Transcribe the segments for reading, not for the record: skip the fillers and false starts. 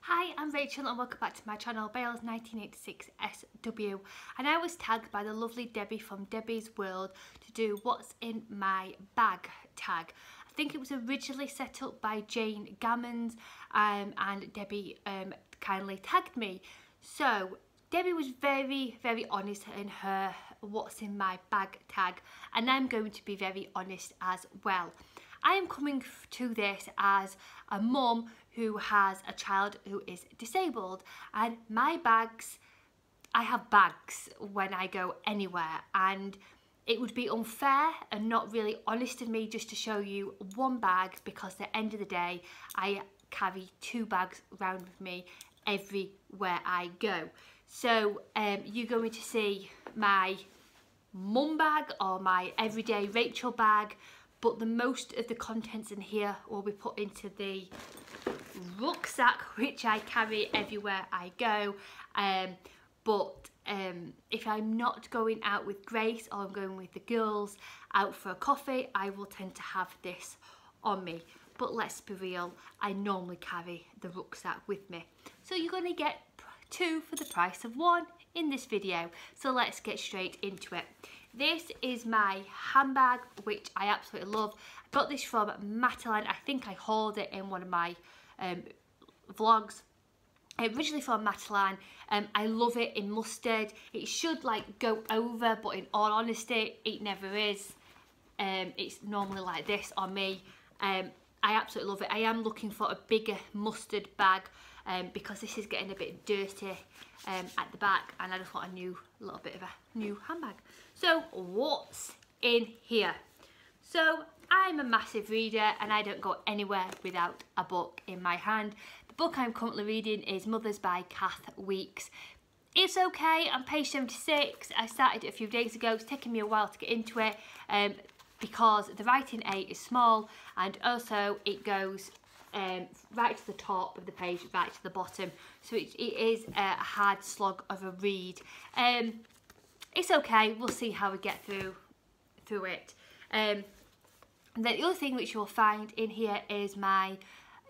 Hi, I'm Rachel and welcome back to my channel, Bales1986SW, and I was tagged by the lovely Debbie from Debbie's World to do what's in my bag tag. I think it was originally set up by Jane Gammons and Debbie kindly tagged me. So Debbie was very honest in her what's in my bag tag, and I'm going to be very honest as well. I am coming to this as a mum who has a child who is disabled, and my bags, I have bags when I go anywhere, and it would be unfair and not really honest of me just to show you one bag, because at the end of the day I carry two bags around with me everywhere I go. So you're going to see my mum bag or my everyday Rachel bag, but the most of the contents in here will be put into the rucksack, which I carry everywhere I go. But if I'm not going out with Grace or I'm going with the girls out for a coffee, I will tend to have this on me. But let's be real, I normally carry the rucksack with me. So you're going to get two for the price of one in this video. So let's get straight into it. This is my handbag, which I absolutely love. I got this from Matalan. I think I hauled it in one of my vlogs. Originally from Matalan. I love it in mustard. It should like go over, but in all honesty it never is. It's normally like this on me. I absolutely love it. I am looking for a bigger mustard bag because this is getting a bit dirty at the back, and I just want a little bit of a new handbag. So what's in here? So I'm a massive reader and I don't go anywhere without a book in my hand. The book I'm currently reading is Mothers by Kath Weeks. It's okay, I'm page 76. I started it a few days ago. It's taken me a while to get into it because the writing age is small, and also it goes right to the top of the page, right to the bottom. So it is a hard slog of a read. It's okay, we'll see how we get through it. The other thing which you'll find in here is my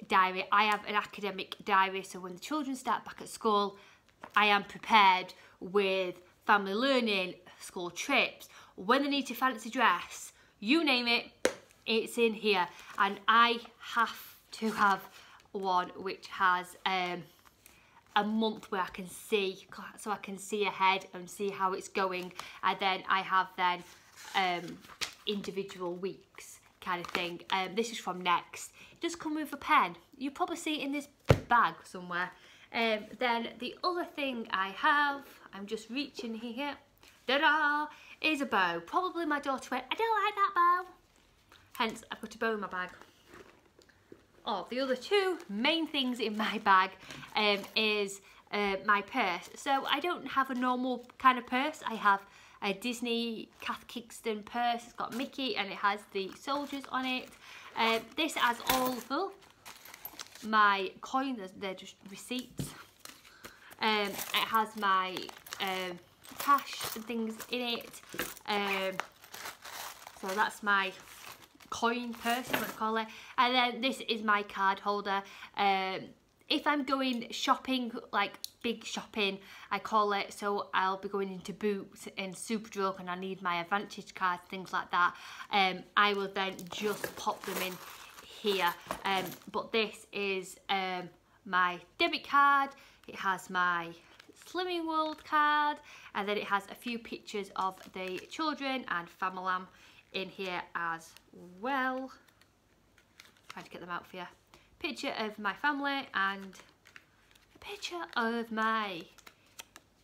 diary. I have an academic diary, so when the children start back at school, I am prepared with family learning, school trips, when they need to fancy dress, you name it, it's in here. And I have to have one which has a month where I can see, so I can see ahead and see how it's going, and then I have individual weeks kind of thing. This is from Next. It does come with a pen. You probably see it in this bag somewhere. Then the other thing I have, I'm just reaching here, ta-da, is a bow. Probably my daughter went, I don't like that bow. Hence, I've got a bow in my bag. Oh, the other two main things in my bag is my purse. So I don't have a normal kind of purse. I have a Disney Cath Kingston purse. It's got Mickey and it has the soldiers on it. This has all my coins, they're just receipts. It has my cash and things in it. So that's my coin purse, you want to call it. And then this is my card holder. If I'm going shopping, like big shopping I call it, so I'll be going into Boots and Superdrug and I need my Advantage cards, things like that, I will then just pop them in here. But this is my debit card. It has my Slimming World card, and then it has a few pictures of the children and Famalam in here as well. Trying to get them out for you. Picture of my family and a picture of my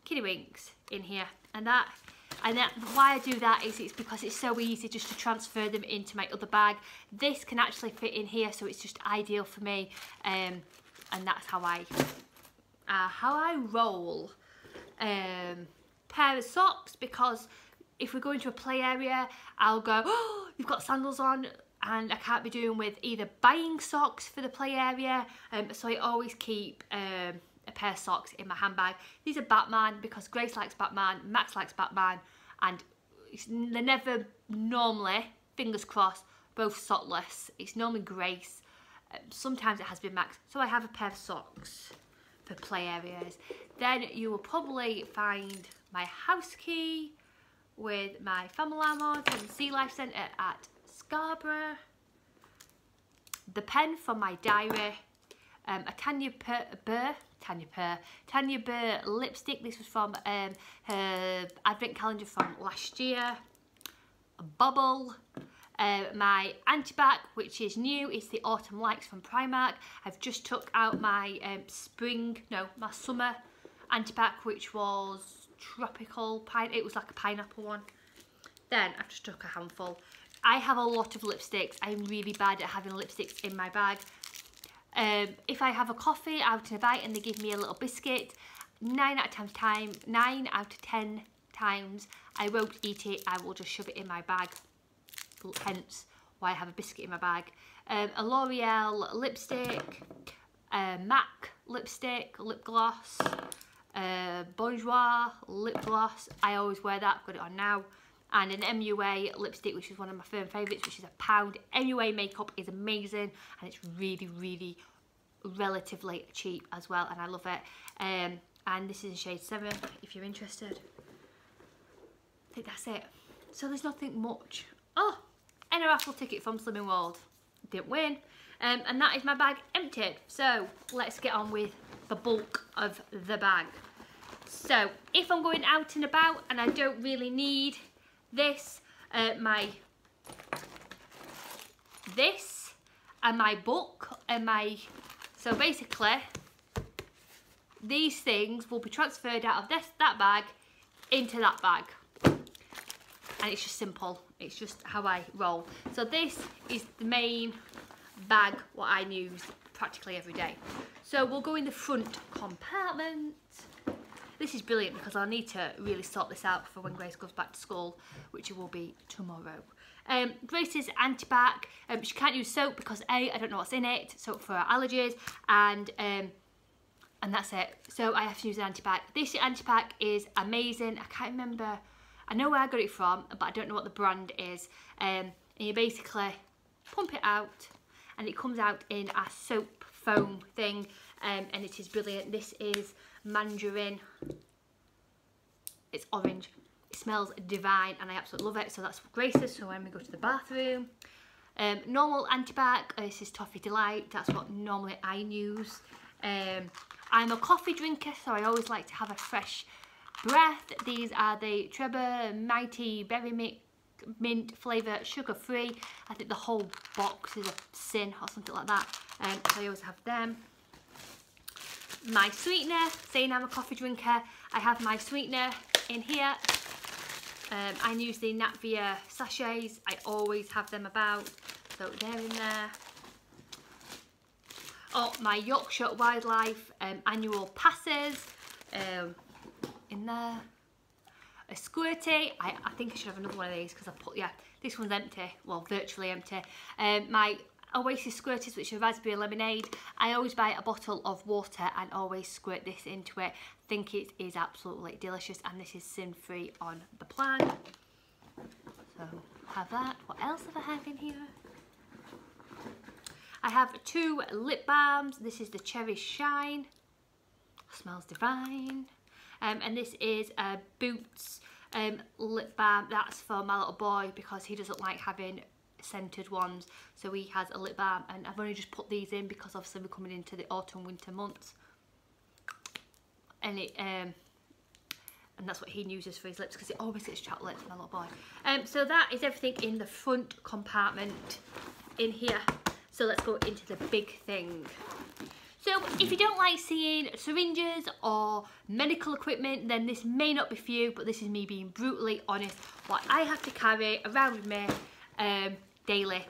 Kiddywinks in here, and why I do that is it's because it's so easy just to transfer them into my other bag. This can actually fit in here, so it's just ideal for me, and that's how I roll. Pair of socks, because if we go into a play area, I'll go, oh, you've got sandals on, and I can't be doing with either buying socks for the play area, so I always keep a pair of socks in my handbag. These are Batman, because Grace likes Batman, Max likes Batman, and they're never normally, fingers crossed, both sockless. It's normally Grace. Sometimes it has been Max, so I have a pair of socks. for play areas. Then you will probably find my house key with my family alarm on from the Sea Life Centre at Scarborough. The pen from my diary. A Tanya Burr lipstick. This was from her advent calendar from last year. A bubble. My anti-bac, which is new, it's the Autumn Lights from Primark. I've just took out my my summer anti-bac, which was tropical pine. It was like a pineapple one. Then I've just took a handful. I have a lot of lipsticks. I'm really bad at having lipsticks in my bag. If I have a coffee out and about and they give me a little biscuit, 9 out of 10 times I won't eat it. I will just shove it in my bag. Hence why I have a biscuit in my bag. A L'Oreal lipstick, MAC lipstick, lip gloss, Bonjour lip gloss. I always wear that. I've got it on now. And an MUA lipstick, which is one of my firm favourites, which is £1. MUA makeup is amazing and it's really, really relatively cheap as well, and I love it. And this is in shade 7 if you're interested. I think that's it. So there's nothing much. Oh, and a raffle ticket from Slimming World. Didn't win. And that is my bag emptied. So let's get on with the bulk of the bag. So if I'm going out and about and I don't really need this, this and my book and my, so basically these things will be transferred out of that bag into that bag, and it's just simple. It's just how I roll. So this is the main bag what I use practically every day. So we'll go in the front compartment. This is brilliant because I'll need to really sort this out for when Grace goes back to school, which it will be tomorrow. Grace's anti-bac, she can't use soap because I don't know what's in it, soap for her allergies, and that's it. So I have to use an anti-bac. This anti-bac is amazing. I can't remember, I know where I got it from, but I don't know what the brand is. And you basically pump it out and it comes out in a soap foam thing, and it is brilliant. This is mandarin, it's orange, it smells divine and I absolutely love it. So that's Grace's, so when we go to the bathroom. Normal anti-bac, this is Toffee Delight, that's what normally I use. I'm a coffee drinker, so I always like to have a fresh breath. These are the Trebor Mighty Berry Mint flavour, sugar free. I think the whole box is a sin or something like that, so I always have them. My sweetener, saying I'm a coffee drinker, I have my sweetener in here. I use the Natvia sachets, I always have them about, so they're in there. Oh, my Yorkshire Wildlife annual passes in there. A squirty, I think I should have another one of these because I put, yeah, this one's empty, well, virtually empty. My Oasis squirties, which are raspberry lemonade. I always buy a bottle of water and always squirt this into it. I think it is absolutely delicious, and this is sin-free on the plan. So have that. What else have I have in here? I have 2 lip balms. This is the Cherry Shine. Smells divine. And this is a Boots lip balm. That's for my little boy because he doesn't like having scented ones, so he has a lip balm, and I've only just put these in because obviously we're coming into the autumn winter months, and it and that's what he uses for his lips because it always gets chapped lips, my little boy. So that is everything in the front compartment in here. So let's go into the big thing. So if you don't like seeing syringes or medical equipment, then this may not be for you, but this is me being brutally honest what I have to carry around with me daily,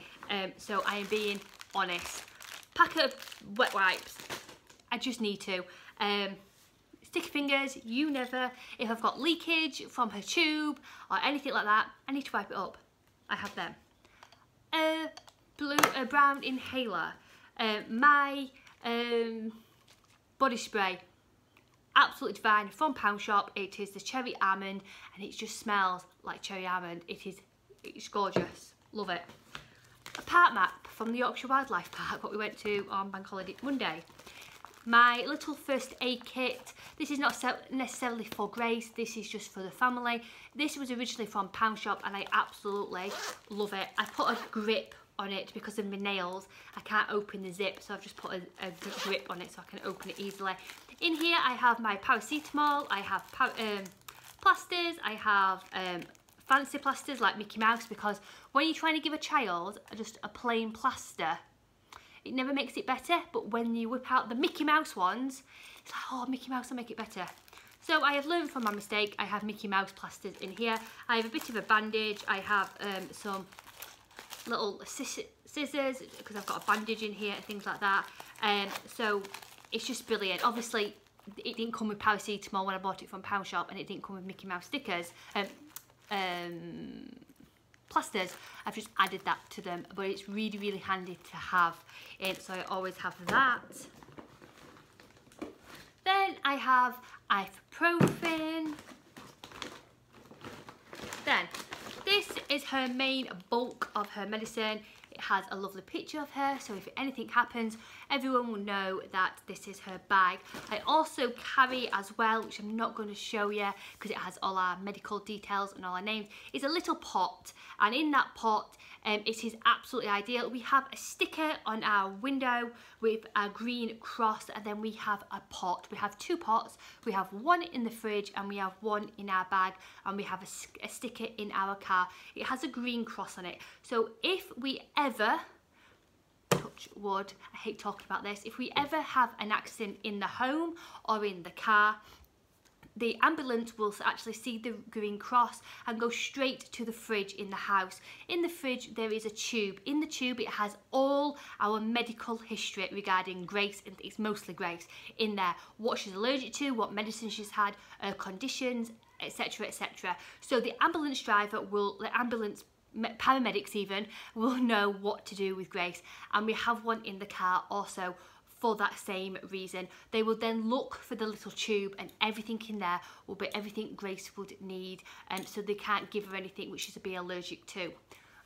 so I am being honest. Pack of wet wipes, I just need to. Sticky fingers, you never. If I've got leakage from her tube or anything like that, I need to wipe it up. I have them. Brown inhaler. My body spray, absolutely divine, from Pound Shop. It is the cherry almond, and it just smells like cherry almond. It's gorgeous, love it. A park map from the Yorkshire Wildlife Park, what we went to on Bank Holiday Monday. My little first aid kit. This is not necessarily for Grace, this is just for the family. This was originally from Pound Shop and I absolutely love it. I put a grip on it because of my nails. I can't open the zip, so I've just put a grip on it so I can open it easily. In here I have my paracetamol, I have plasters, I have fancy plasters like Mickey Mouse, because when you're trying to give a child just a plain plaster, it never makes it better, but when you whip out the Mickey Mouse ones, it's like, oh, Mickey Mouse will make it better. So I have learned from my mistake. I have Mickey Mouse plasters in here. I have a bit of a bandage. I have some little scissors, because I've got a bandage in here and things like that. So it's just brilliant. Obviously, it didn't come with paracetamol when I bought it from Pound Shop, and it didn't come with Mickey Mouse stickers. Plasters, I've just added that to them, but it's really, really handy to have it, so I always have that. Then I have ibuprofen. Then this is her main bulk of her medicine. It has a lovely picture of her, so if anything happens, everyone will know that this is her bag. I also carry as well, which I'm not going to show you because it has all our medical details and all our names, is a little pot, and in that pot it is absolutely ideal. We have a sticker on our window with a green cross, and then we have a pot. We have two pots. We have one in the fridge and we have one in our bag, and we have a sticker in our car. It has a green cross on it. So if we ever, touch wood, I hate talking about this, if we ever have an accident in the home or in the car, the ambulance will actually see the green cross and go straight to the fridge in the house. In the fridge there is a tube. In the tube it has all our medical history regarding Grace, and it's mostly Grace in there. What she's allergic to, what medicine she's had, conditions, etc, etc. So the ambulance driver will, the ambulance paramedics even, will know what to do with Grace, and we have one in the car also for that same reason. They will then look for the little tube, and everything in there will be everything Grace would need, so they can't give her anything which she's be allergic to.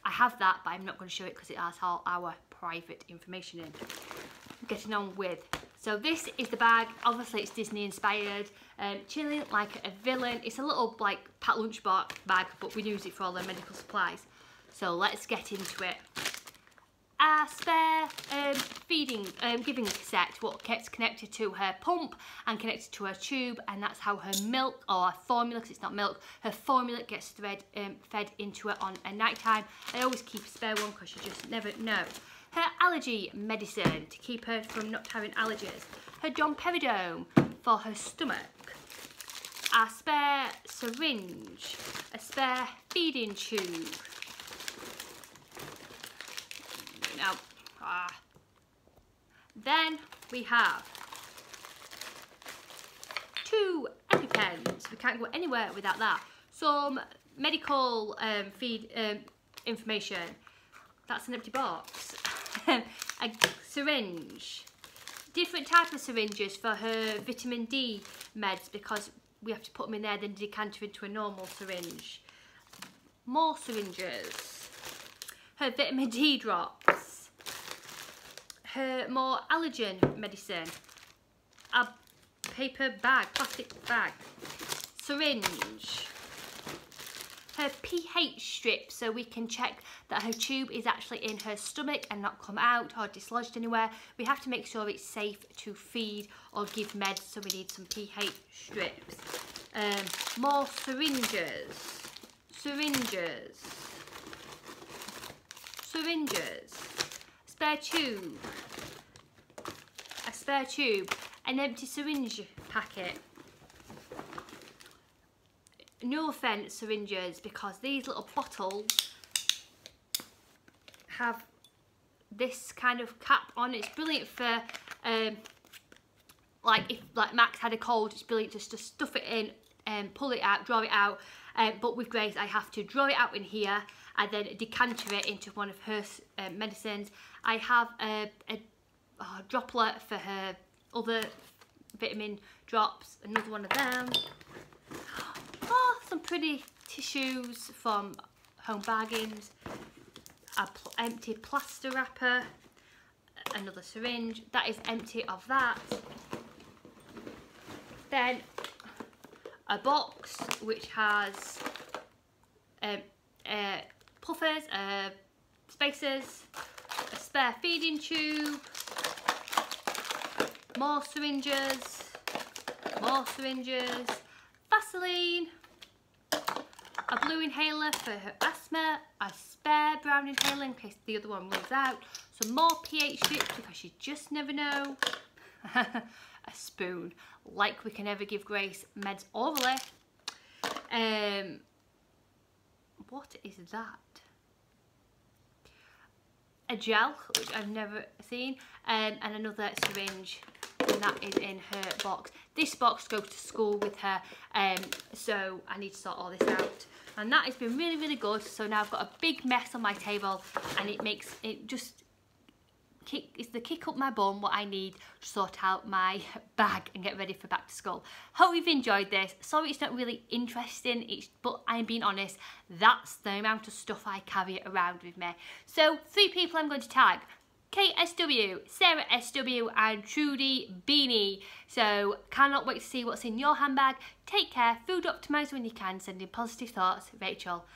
I have that, but I'm not going to show it because it has all our private information in. Getting on with, so this is the bag. Obviously it's Disney inspired, chilling like a villain. It's a little like packed lunch bag, but we use it for all the medical supplies. So let's get into it. A spare giving cassette, what gets connected to her pump and connected to her tube, and that's how her milk, or her formula, because it's not milk, her formula gets fed into her on a night time. I always keep a spare one because you just never know. Her allergy medicine to keep her from not having allergies. Her Domperidone for her stomach. A spare syringe. A spare feeding tube. No. Then we have 2 EpiPens. We can't go anywhere without that. Some medical information. That's an empty box. A syringe. Different type of syringes for her vitamin D meds, because we have to put them in there, then decant into a normal syringe. More syringes. Her vitamin D drops. Her more allergen medicine. A paper bag, plastic bag. Syringe. Her pH strip, so we can check that her tube is actually in her stomach and not come out or dislodged anywhere. We have to make sure it's safe to feed or give meds, so we need some pH strips. More syringes. Syringes. Syringes. Spare tube. A spare tube. An empty syringe packet. Nurofen syringes, because these little bottles have this kind of cap on. It's brilliant for like if Max had a cold, it's brilliant just to stuff it in and pull it out, draw it out. But with Grace I have to draw it out in here and then decanter it into one of her medicines. I have a droplet for her other vitamin drops, another one of them. Oh, some pretty tissues from Home Bargains, an empty plaster wrapper, another syringe, that is empty of that. Then a box which has puffers, spacers, a spare feeding tube, more syringes, Vaseline, a blue inhaler for her asthma, a spare brown inhaler in case the other one runs out, some more pH strips because you just never know, a spoon, like we can ever give Grace meds orally. What is that? A gel, which I've never seen, and another syringe, and that is in her box. This box goes to school with her, so I need to sort all this out. And that has been really, really good. So now I've got a big mess on my table, and it's the kick up my bum what I need to sort out my bag and get ready for back to school. Hope you've enjoyed this. Sorry it's not really interesting, but I'm being honest, that's the amount of stuff I carry around with me. So 3 people I'm going to tag: Kate SW, Sarah SW and Trudy Beanie. So cannot wait to see what's in your handbag. Take care, food optimise when you can, sending positive thoughts, Rachel.